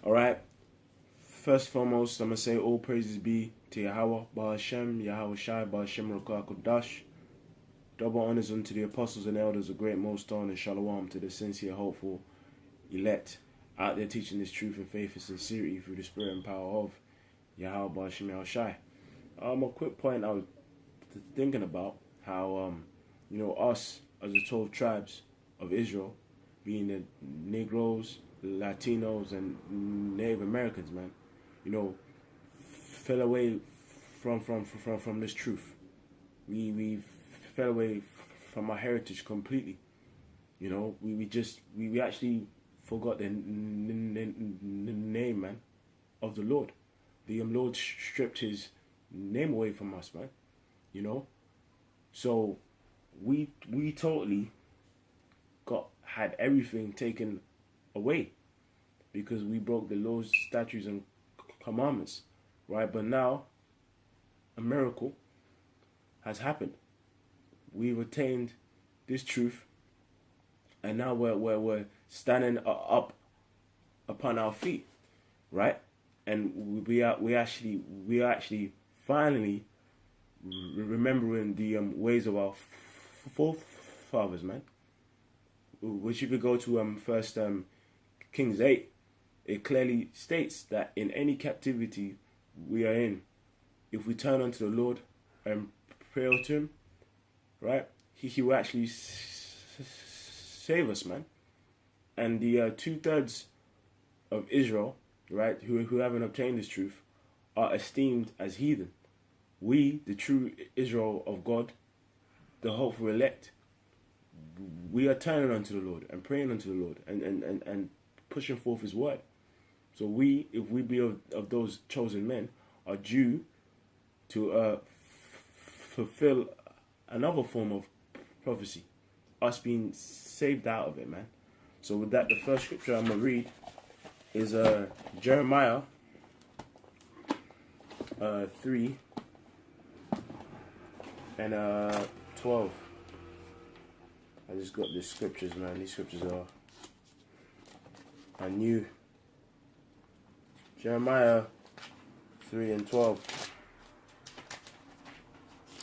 Alright, first and foremost, I'm going to say all praises be to Yahweh, Bahashem, Yahweh Shai, Bahashem Rukakudash. Double honors unto the apostles and elders of GreatMillStone, and shalom to the sincere, hopeful, elect out there teaching this truth and faith and sincerity through the spirit and power of Yahweh, Bahashem, Yahweh Shai. A quick point I was thinking about how, us as the 12 tribes of Israel, being the Negroes, Latinos, and Native Americans, man, fell away from this truth. We fell away from our heritage completely. We actually forgot the name, man, of the Lord. The Lord stripped his name away from us, man. So we totally had everything taken away because we broke the laws, statutes, and commandments, right? But now a miracle has happened. We've attained this truth, and now we're standing up upon our feet, right? And we are actually finally remembering the ways of our forefathers, man. Which you could go to First Kings 8. It clearly states that in any captivity we are in, if we turn unto the Lord and pray to him, right, he will actually save us, man. And the 2/3 of Israel, right, who haven't obtained this truth, are esteemed as heathen. We, the true Israel of God, the hopeful elect, we are turning unto the Lord and praying unto the Lord and pushing forth his word. So we, if we be of those chosen men, are due to fulfill another form of prophecy, us being saved out of it, man. So with that, the first scripture I'm going to read is Jeremiah 3 and 12. I just got these scriptures, man. These scriptures are new. Jeremiah 3 and 12.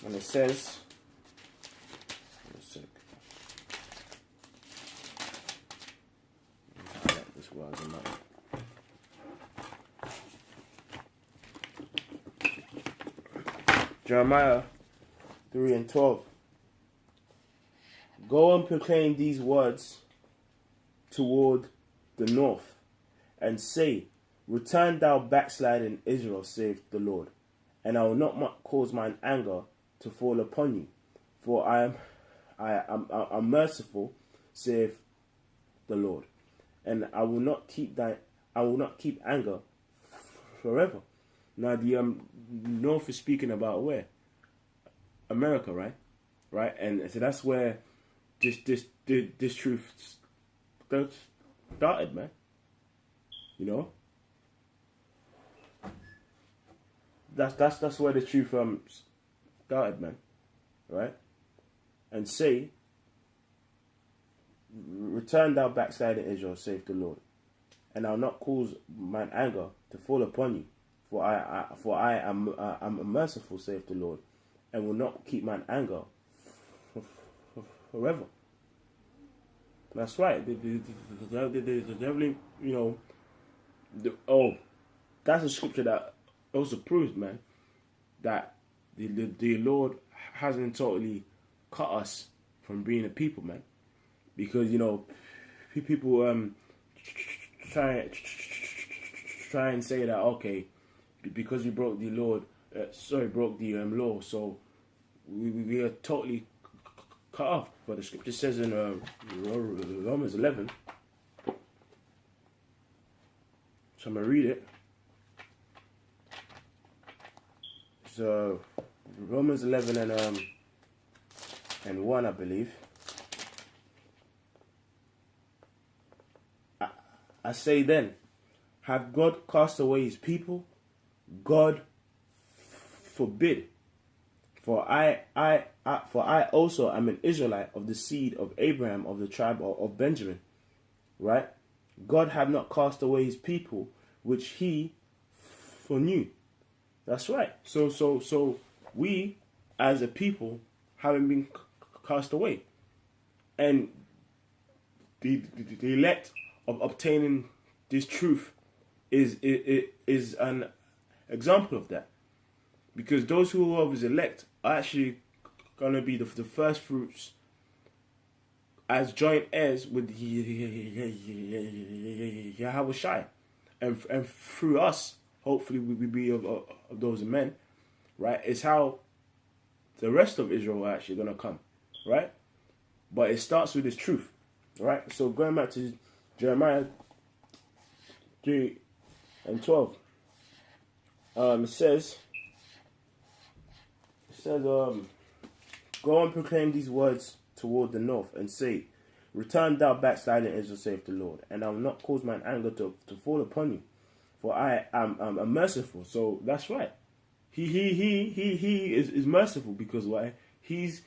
And it says, one sec. This was Jeremiah 3 and 12. Go and proclaim these words toward the north, and say, return thou backsliding Israel, saith the Lord, and I will not cause mine anger to fall upon you, for I am merciful, saith the Lord, and I will not keep anger forever. Now the north is speaking about where? America, right? Right, and so that's where this truth started, man. That's where the truth started, man. Right? And say, return thou backsliding Israel, saith the Lord, and I'll not cause mine anger to fall upon you, for I am merciful, saith the Lord, and will not keep mine anger forever. That's right. The devil, that's a scripture that also proves, man, that the Lord hasn't totally cut us from being a people, man. Because people try and say that, okay, because we broke the Lord, broke the law, so we are totally cut off. But the scripture says in Romans 11, so I'm going to read it. So Romans 11 and 1, I believe. I say then, have God cast away his people? God forbid. For I also am an Israelite of the seed of Abraham, of the tribe of Benjamin. Right? God have not cast away his people, which he foreknew. That's right. So we, as a people, haven't been cast away, and the elect of obtaining this truth is an example of that, because those who are his elect are actually gonna be the first fruits as joint heirs with Yahushua, and through us, hopefully, we will be of those men, right? It's how the rest of Israel are actually gonna come, right? But it starts with this truth, right? So going back to Jeremiah 3:12, it says, go and proclaim these words toward the north, and say, return thou backsliding Israel, saith the Lord, and I will not cause mine anger to fall upon you, for I am merciful. So that's right. He is merciful, because why? He's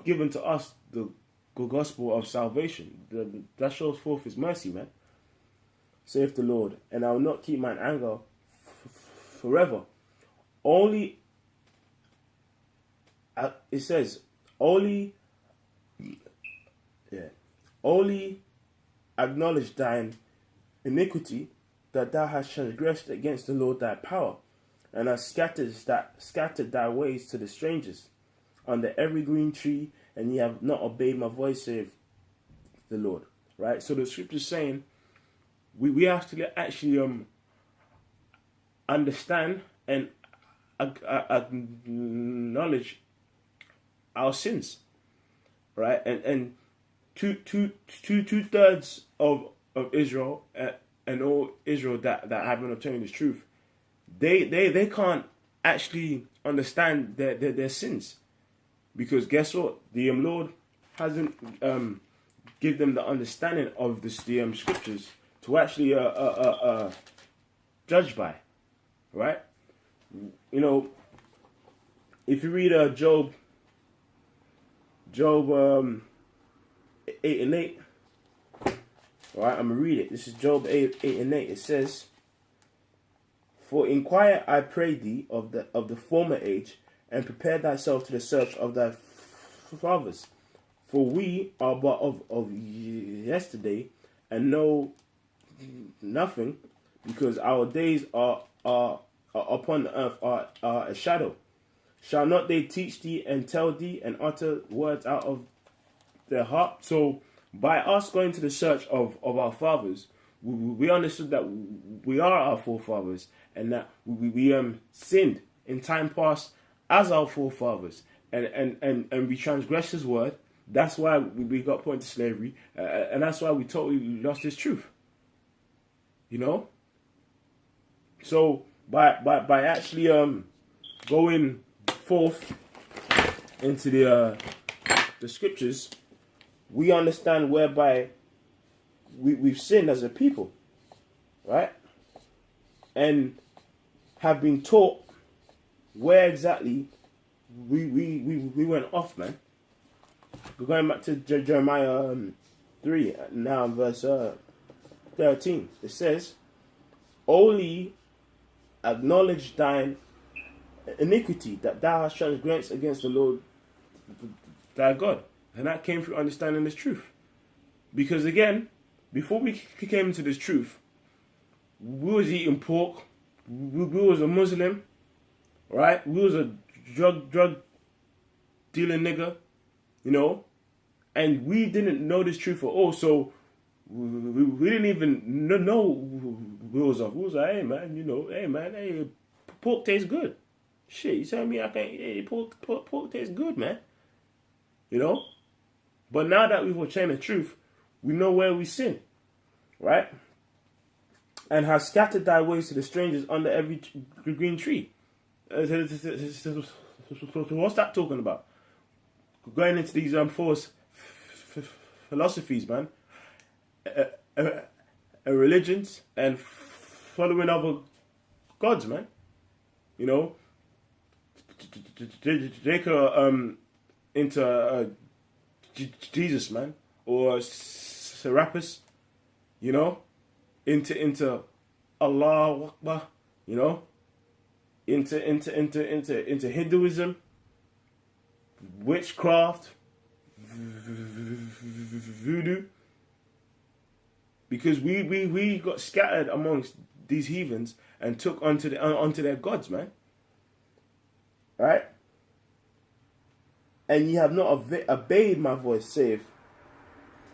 given to us the gospel of salvation. That shows forth his mercy, man. Saith the Lord, and I will not keep mine anger forever. Only, it says, only acknowledge thine iniquity, that thou hast transgressed against the Lord thy power, and hast scattered thy ways to the strangers under every green tree, and ye have not obeyed my voice, saith the Lord. Right? So the scripture is saying we have to actually understand and acknowledge our sins, right? And two-thirds of Israel and all Israel that haven't obtained this truth, they can't actually understand their sins, because guess what? The Lord hasn't give them the understanding of the scriptures to actually judge by, right? You know, if you read Job 8:8, right? I'm gonna read it. This is Job 8:8. It says, "For inquire, I pray thee, of the former age, and prepare thyself to the search of thy fathers. For we are but of yesterday, and know nothing, because our days are upon the earth are a shadow. Shall not they teach thee and tell thee and utter words out of their heart?" So by us going to the search of our fathers, we understood that we are our forefathers, and that we sinned in time past as our forefathers, and we transgressed his word. That's why we got put into slavery, and that's why we totally lost his truth. You know? So by actually going forth into the scriptures, we understand whereby we've sinned as a people, right? And have been taught where exactly we went off, man. We're going back to Jeremiah 3, now verse 13. It says, "Only acknowledge thine iniquity, that thou hast transgressed against the Lord thy God." And that came through understanding this truth. Because again, before we came into this truth, we was eating pork, we was a Muslim, right? We was a drug dealing nigga, you know, and we didn't know this truth at all. So we didn't even know we was off. We was like, hey man, hey, pork tastes good. Shit, you telling me I can't? Hey, pork tastes good, man. You know. But now that we've obtained the truth, we know where we sin, right? And have scattered thy ways to the strangers under every green tree. So what's that talking about? Going into these false philosophies, man, religions, and following other gods, man. You know, they could into Jesus, man, or Serapis, you know, into Allah Akbar, into Hinduism, witchcraft, voodoo, because we got scattered amongst these heathens and took onto their gods, man. Right? And ye have not obeyed my voice, saith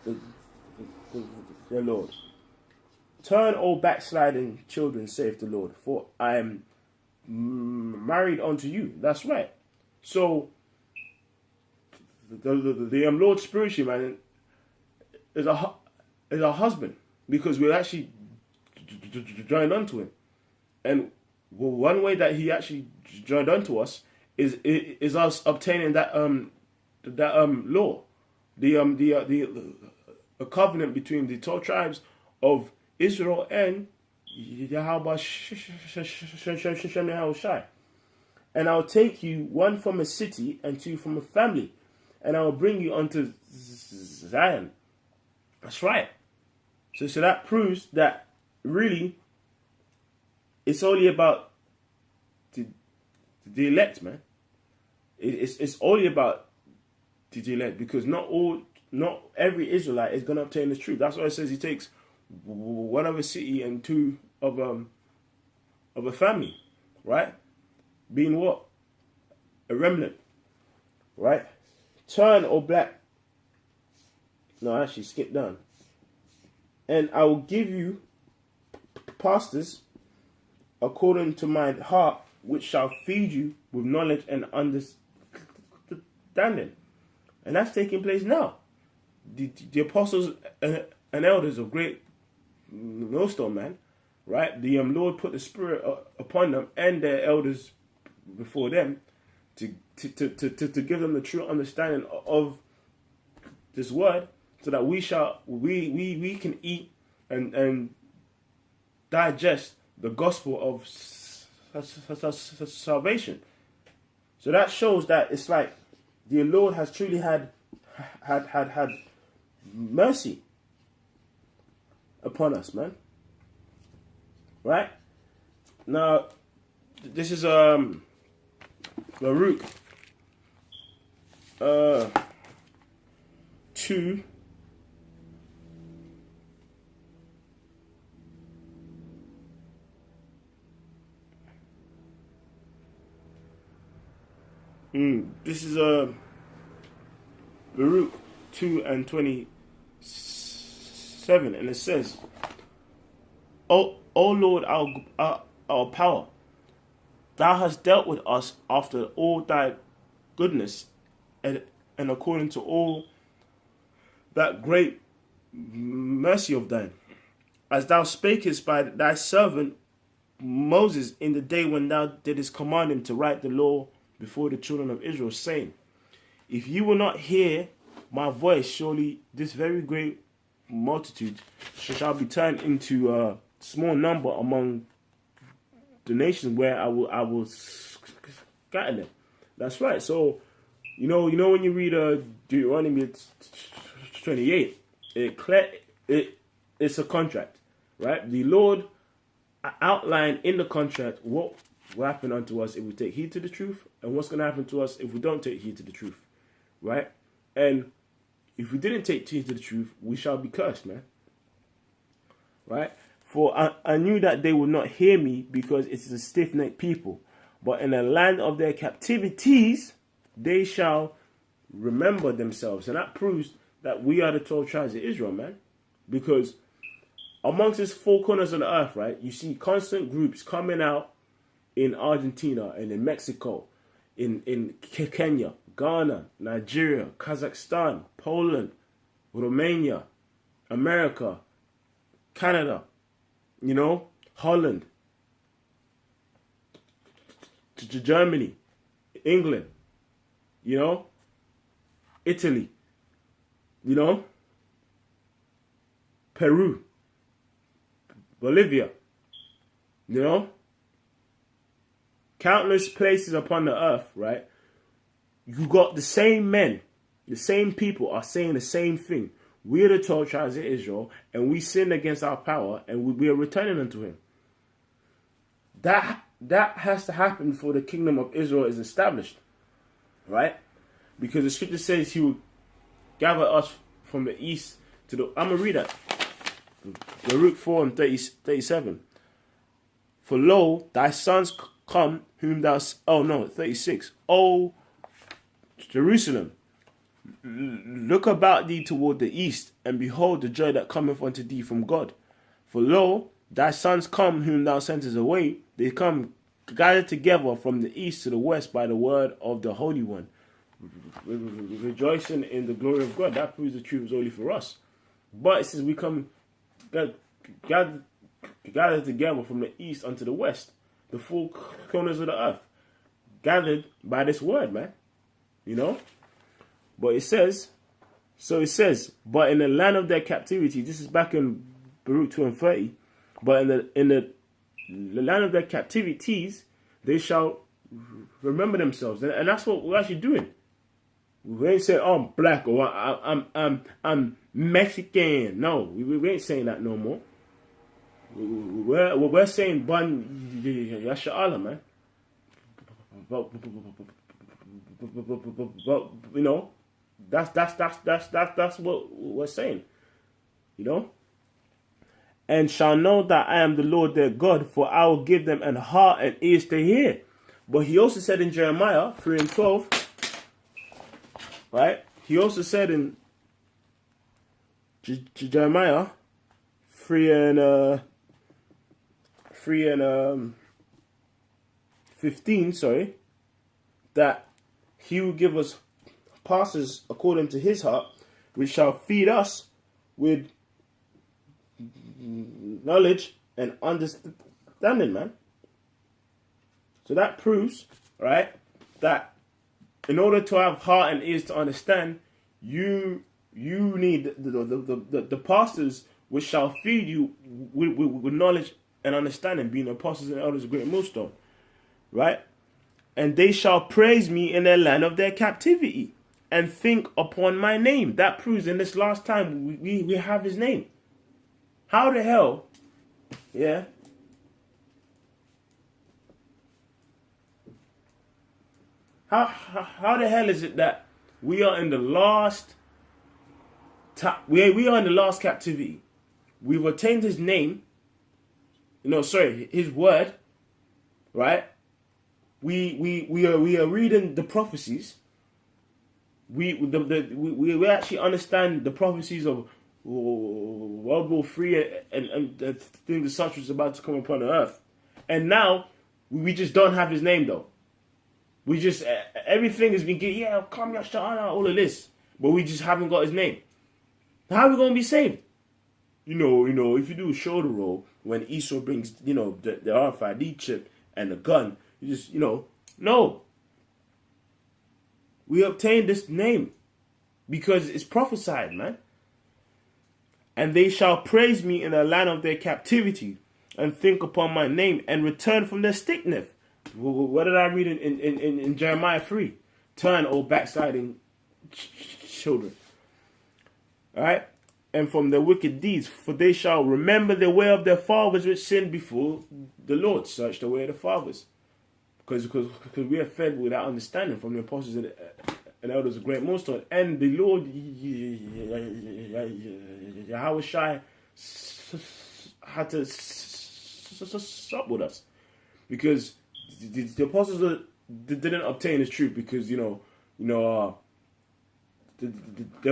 the Lord. Turn, O backsliding children, saith the Lord, for I am married unto you. That's right. So the Lord spiritually, man, is our husband, because we're actually joined unto him. And one way that he actually joined unto us is us obtaining that law, a covenant between the 12 tribes of Israel and Yahweh Shai. And I'll take you, one from a city and two from a family, and I will bring you unto Zion. That's right. So that proves that really it's only about the elect, man. It's only about the elect, because not every Israelite is going to obtain the truth. That's why it says he takes one of a city and two of a family, right? Being what? A remnant, right? Turn, O black. No, actually skip down. And I will give you pastors according to my heart, which shall feed you with knowledge and understanding. And that's taking place now. The apostles and elders of GreatMillStone, man, right? The Lord put the Spirit upon them and their elders before them to give them the true understanding of this word, so that we can eat and digest the gospel of salvation. So that shows that it's like the Lord has truly had mercy upon us, man. Right? Now, this is Baruch 2. This is Baruch 2 and 27, and it says, O Lord, our power, thou hast dealt with us after all thy goodness, and according to all that great mercy of thine, as thou spakest by thy servant Moses in the day when thou didst command him to write the law before the children of Israel, saying, if you will not hear my voice, surely this very great multitude shall be turned into a small number among the nations where I will scatter them. That's right. So, you know when you read Deuteronomy 28, it's a contract, right? The Lord outlined in the contract what will happen unto us if we take heed to the truth, and what's going to happen to us if we don't take heed to the truth, right? And if we didn't take heed to the truth, we shall be cursed, man. Right? For I knew that they would not hear me, because it is a stiff-necked people. But in the land of their captivities, they shall remember themselves. And that proves that we are the 12 tribes of Israel, man. Because amongst these four corners of the earth, right, you see constant groups coming out in Argentina and in Mexico, in Kenya, Ghana, Nigeria, Kazakhstan, Poland, Romania, America, Canada, Holland, Germany, England, Italy, Peru, Bolivia, countless places upon the earth, right? You got the same men, the same people are saying the same thing. We are the 12 tribes of Israel, and we sinned against our power, and we are returning unto him. that has to happen before the kingdom of Israel is established, right? Because the scripture says he will gather us from the east to the... I'm going to read that. Baruch 4 and 37. For lo, thy sons come, whom thou... Oh, no, 36. O Jerusalem, look about thee toward the east, and behold the joy that cometh unto thee from God. For lo, thy sons come, whom thou sentest away. They come gathered together from the east to the west by the word of the Holy One. Rejoicing in the glory of God. That proves the truth is only for us. But it says we come gathered together from the east unto the west, the four corners of the earth, gathered by this word, man. You know? But it says, but in the land of their captivity, this is back in Baruch 2 and 30, but in the land of their captivities, they shall remember themselves. And that's what we're actually doing. We ain't saying, oh, I'm black, or I'm Mexican. No, we ain't saying that no more. We're saying Ban Yasha Allah, man. But you know, that's what we're saying. You know? And shall know that I am the Lord their God, for I will give them an heart and ears to hear. But he also said in Jeremiah 3 and 12, right? He also said in Jeremiah 3 and 15, sorry, that he will give us pastors according to his heart, which shall feed us with knowledge and understanding, man. So that proves, right, that in order to have heart and ears to understand, you need the pastors which shall feed you with knowledge and understanding, being the apostles and elders of GreatMillStone, right? And they shall praise me in their land of their captivity and think upon my name. That proves in this last time we have his name. How the hell, yeah? How the hell is it that we are in the last we are in the last captivity? We've attained his name. His word, right? We are reading the prophecies. We actually understand the prophecies of World War III and the things such was about to come upon the earth. And now we just don't have his name though. We just everything has been come all of this, but we just haven't got his name. How are we gonna be saved? You know, if you do a shoulder roll when Esau brings, the RFID chip and the gun, you just, no. We obtained this name because it's prophesied, man. And they shall praise me in the land of their captivity and think upon my name and return from their stickness. What did I read in Jeremiah 3? Turn, O backsliding children. All right? And from their wicked deeds, for they shall remember the way of their fathers which sinned before the Lord. Search the way of the fathers. Because we are fed with that understanding from the apostles and elders of GreatMillStone. And the Lord, Yahushua, had to stop with us. Because the apostles didn't obtain this truth because, they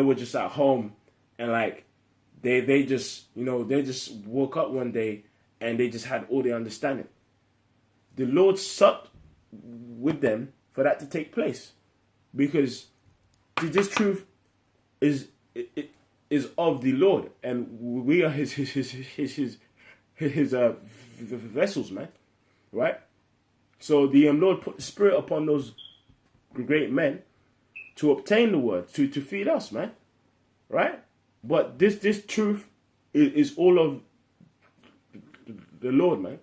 were just at home and like, they just woke up one day and they just had all the understanding. The Lord supped with them for that to take place, because this truth is of the Lord, and we are his vessels, man. Right? So the Lord put the Spirit upon those great men to obtain the word, to feed us, man. Right? But this truth is all of the Lord, man.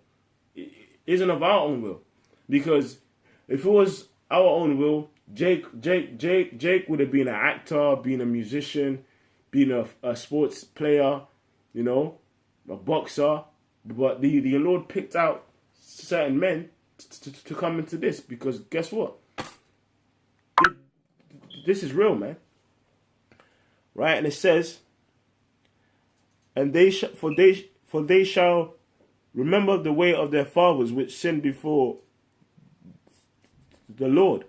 It isn't of our own will. Because if it was our own will, Jake would have been an actor, being a musician, being a sports player, a boxer. But the Lord picked out certain men to come into this, because guess what? This is real, man. Right? And it says, and they shall remember the way of their fathers which sinned before the Lord,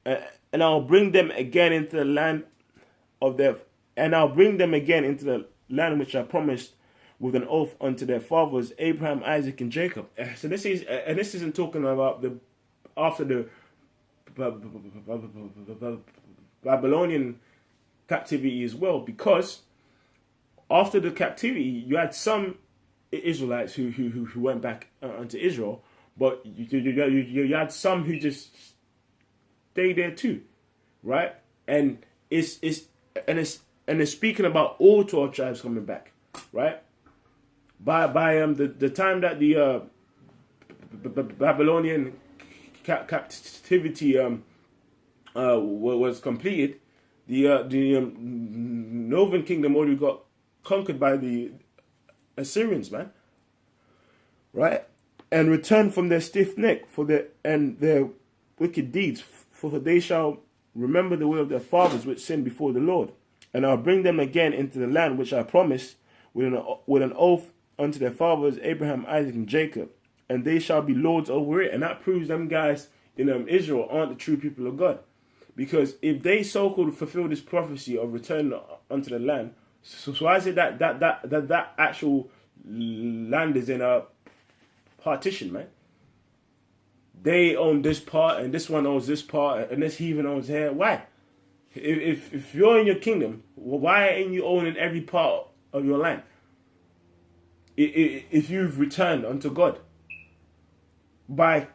and I'll bring them again into the land of their, and I'll bring them again into the land which I promised with an oath unto their fathers Abraham, Isaac, and Jacob. So this is, and this isn't talking about the after the Babylonian captivity as well, because after the captivity you had some Israelites who went back unto Israel, but you had some who just stayed there too, right? And it's speaking about all 12 tribes coming back, right? By the time that the Babylonian captivity was completed, the northern kingdom already got conquered by the Assyrians, man, right? And returned from their stiff neck and their wicked deeds, for they shall remember the way of their fathers which sinned before the Lord, and I'll bring them again into the land which I promised with an oath unto their fathers Abraham, Isaac, and Jacob, and they shall be lords over it. And that proves them guys in Israel aren't the true people of God, because if they so-called fulfill this prophecy of return unto the land, so why is it that actual land is in a partition, man? They own this part, and this one owns this part, and this heathen owns here. Why? If you're in your kingdom, why ain't you owning every part of your land? If you've returned unto God by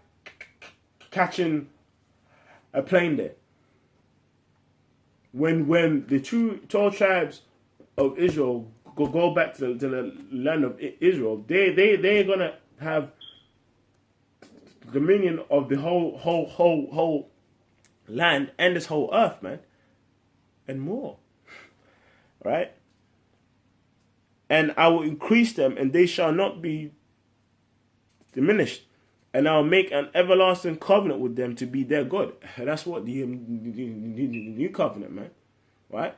catching a plane there, when the true 12 tribes of Israel go back to the land of Israel, they're gonna have dominion of the whole land and this whole earth, man, and more, right? And I will increase them, and they shall not be diminished, and I'll make an everlasting covenant with them to be their God. And that's what the new covenant, man, right?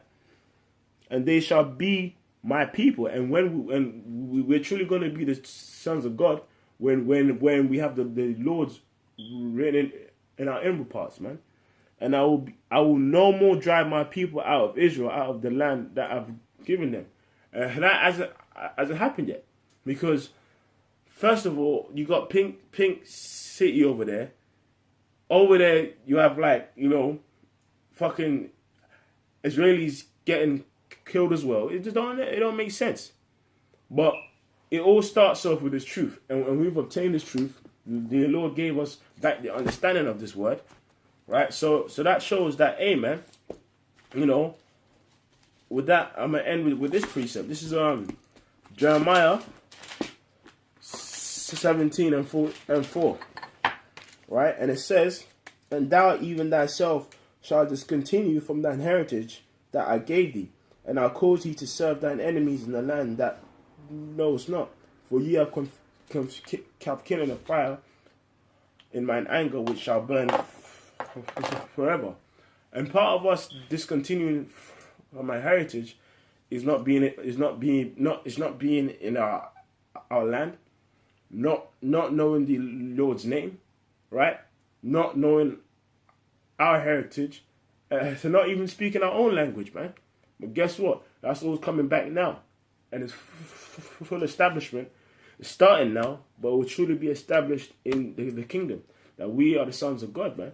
And they shall be my people. And we're truly going to be the sons of God when we have the Lord's written in our inward parts, man. And I will no more drive my people out of Israel, out of the land that I've given them. And that hasn't happened yet, because first of all, you got pink city over there. Over there, you have fucking Israelis getting killed as well. It don't make sense. But it all starts off with this truth, and we've obtained this truth. The Lord gave us back the understanding of this word, right? So that shows that, hey, man, with that, I'm gonna end with this precept. This is Jeremiah 17 and 4, right? And it says, "And thou even thyself shalt discontinue from thine heritage that I gave thee, and I'll cause thee to serve thine enemies in the land that knows not. For ye have kindled a fire in mine anger, which shall burn forever." And part of us discontinuing from my heritage is not being in our land, not knowing the Lord's name, right? Not knowing our heritage, so not even speaking our own language, man. But guess what? That's all coming back now, and it's full establishment. It's starting now, but it will truly be established in the kingdom that we are the sons of God, man.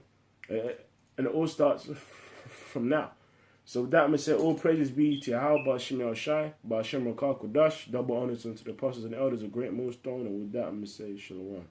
And it all starts from now. So with that, I'm going to say all praises be to Yahweh, Ba'Shem Yahushai, Ba'Shem Rakah Kodash, double honors unto the apostles and elders of GreatMillStone, and with that, I'm going to say Shalom.